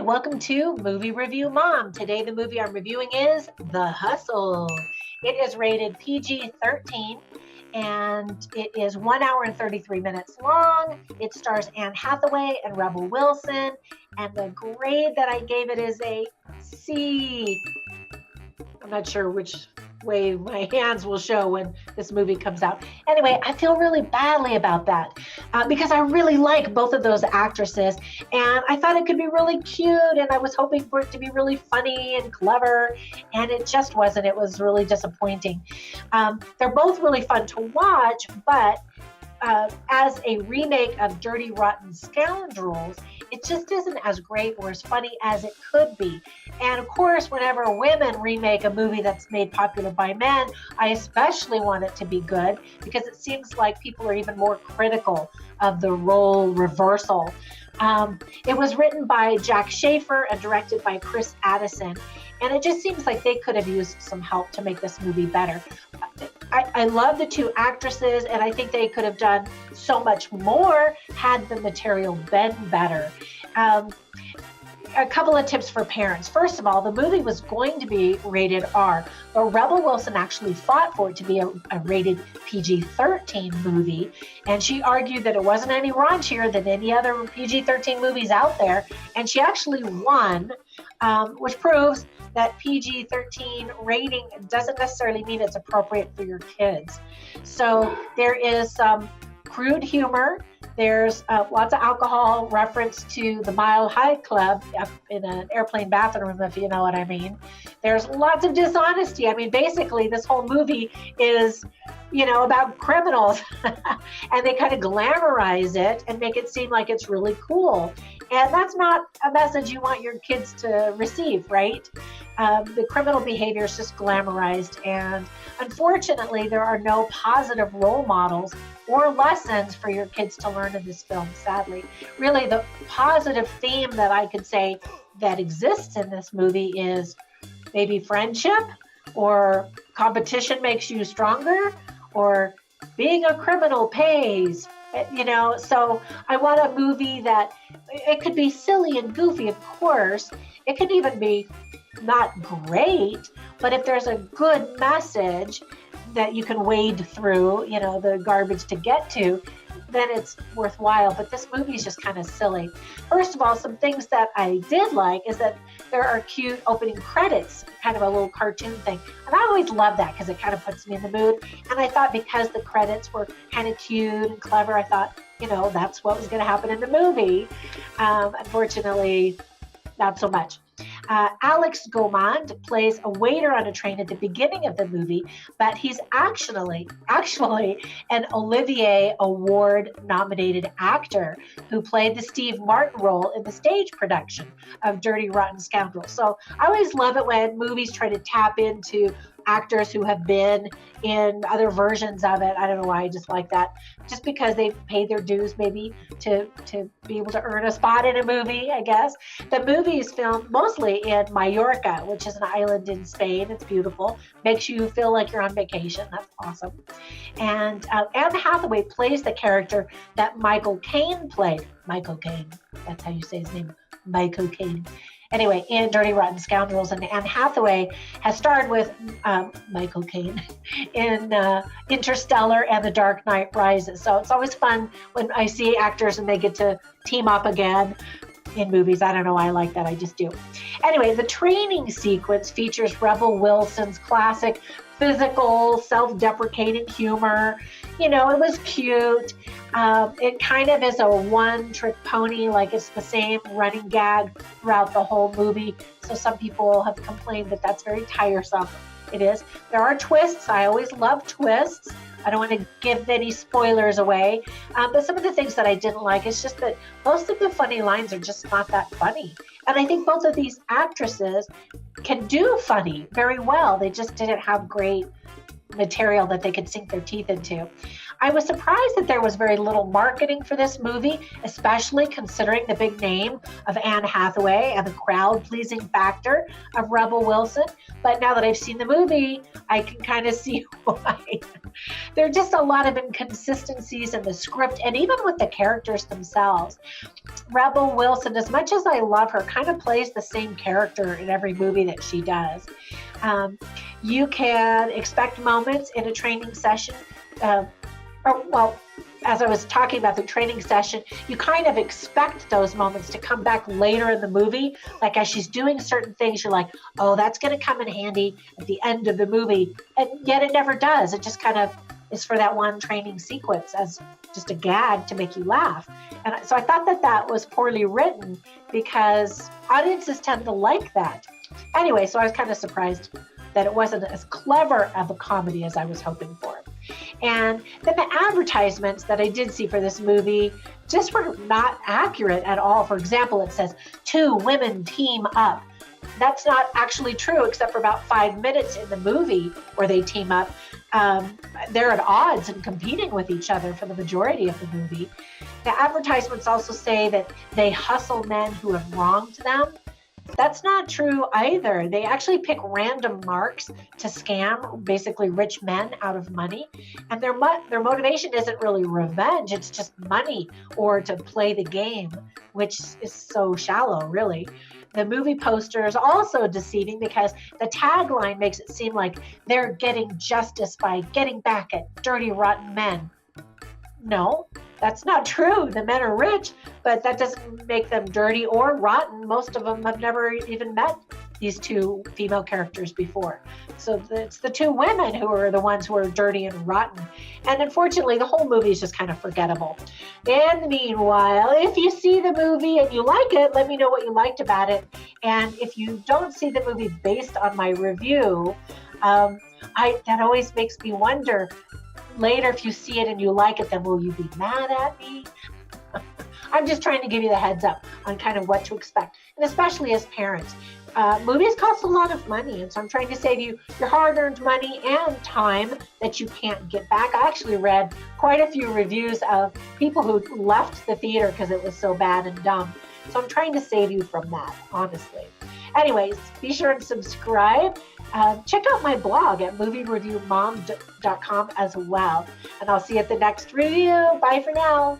welcome to Movie Review Mom. Today the movie I'm reviewing is The Hustle. It is rated PG-13 and it is 1 hour and 33 minutes long. It stars Anne Hathaway and Rebel Wilson, and the grade that I gave it is a C. I'm not sure which way my hands will show when this movie comes out. Anyway, I feel really badly about that because I really like both of those actresses, and I thought it could be really cute, and I was hoping for it to be really funny and clever, and it just wasn't. It was really disappointing. They're both really fun to watch, but as a remake of Dirty Rotten Scoundrels, it just isn't as great or as funny as it could be. And of course, whenever women remake a movie that's made popular by men, I especially want it to be good because it seems like people are even more critical of the role reversal. It was written by Jack Schaefer and directed by Chris Addison. And it just seems like they could have used some help to make this movie better. I love the two actresses, and I think they could have done so much more had the material been better. A couple of tips for parents. First of all, the movie was going to be rated R, but Rebel Wilson actually fought for it to be a rated PG-13 movie, and she argued that it wasn't any raunchier than any other PG-13 movies out there, and she actually won, which proves that PG-13 rating doesn't necessarily mean it's appropriate for your kids. So there is some crude humor. There's lots of alcohol, reference to the Mile High Club in an airplane bathroom, if you know what I mean. There's lots of dishonesty. I mean, basically, this whole movie is, about criminals. And they kind of glamorize it and make it seem like it's really cool. And that's not a message you want your kids to receive, right? The criminal behavior is just glamorized. And unfortunately, there are no positive role models or lessons for your kids to learn in this film, sadly. Really, the positive theme that I could say that exists in this movie is maybe friendship, or competition makes you stronger, or being a criminal pays. So I want a movie that, it could be silly and goofy, of course. It could even be not great, but if there's a good message that you can wade through, the garbage to get to, then it's worthwhile. But this movie is just kind of silly. First of all, some things that I did like is that there are cute opening credits, kind of a little cartoon thing. And I always love that because it kind of puts me in the mood. And I thought because the credits were kind of cute and clever, I thought, that's what was going to happen in the movie. Unfortunately, not so much. Alex Gaumond plays a waiter on a train at the beginning of the movie, but he's actually an Olivier Award nominated actor who played the Steve Martin role in the stage production of Dirty Rotten Scoundrels. So I always love it when movies try to tap into actors who have been in other versions of it. I don't know why, I just like that. Just because they've paid their dues maybe to be able to earn a spot in a movie, I guess. The movie is filmed mostly in Mallorca, which is an island in Spain. It's beautiful. Makes you feel like you're on vacation. That's awesome. And Anne Hathaway plays the character that Michael Caine played. Michael Caine. That's how you say his name. Michael Caine. Anyway, in Dirty Rotten Scoundrels, and Anne Hathaway has starred with Michael Caine in Interstellar and The Dark Knight Rises. So it's always fun when I see actors and they get to team up again in movies. I don't know why I like that. I just do. Anyway, the training sequence features Rebel Wilson's classic physical, self-deprecating humor. It was cute. It kind of is a one-trick pony, like it's the same running gag throughout the whole movie. So some people have complained that that's very tiresome. It is. There are twists. I always love twists. I don't want to give any spoilers away. But some of the things that I didn't like is just that most of the funny lines are just not that funny. And I think both of these actresses can do funny very well. They just didn't have great material that they could sink their teeth into. I was surprised that there was very little marketing for this movie, especially considering the big name of Anne Hathaway and the crowd-pleasing factor of Rebel Wilson. But now that I've seen the movie, I can kind of see why. There are just a lot of inconsistencies in the script and even with the characters themselves. Rebel Wilson, as much as I love her, kind of plays the same character in every movie that she does. You can expect moments in a training session. As I was talking about the training session, you kind of expect those moments to come back later in the movie. Like as she's doing certain things, you're like, oh, that's going to come in handy at the end of the movie. And yet it never does. It just kind of is for that one training sequence as just a gag to make you laugh. And so I thought that that was poorly written because audiences tend to like that. Anyway, so I was kind of surprised that it wasn't as clever of a comedy as I was hoping for. And then the advertisements that I did see for this movie just were not accurate at all. For example, it says 2 women team up. That's not actually true, except for about 5 minutes in the movie where they team up. They're at odds and competing with each other for the majority of the movie. The advertisements also say that they hustle men who have wronged them. That's not true either. They actually pick random marks to scam basically rich men out of money. And their motivation isn't really revenge. It's just money or to play the game, which is so shallow, really. The movie poster is also deceiving because the tagline makes it seem like they're getting justice by getting back at dirty, rotten men. No, that's not true. The men are rich, but that doesn't make them dirty or rotten. Most of them have never even met these 2 female characters before. So it's the 2 women who are the ones who are dirty and rotten. And unfortunately, the whole movie is just kind of forgettable. And meanwhile, if you see the movie and you like it, let me know what you liked about it. And if you don't see the movie based on my review, that always makes me wonder, later, if you see it and you like it, then will you be mad at me? I'm just trying to give you the heads up on kind of what to expect, and especially as parents. Movies cost a lot of money, and so I'm trying to save you your hard-earned money and time that you can't get back. I actually read quite a few reviews of people who left the theater because it was so bad and dumb. So I'm trying to save you from that, honestly. Anyways, be sure and subscribe. Check out my blog at moviereviewmom.com as well. And I'll see you at the next review. Bye for now.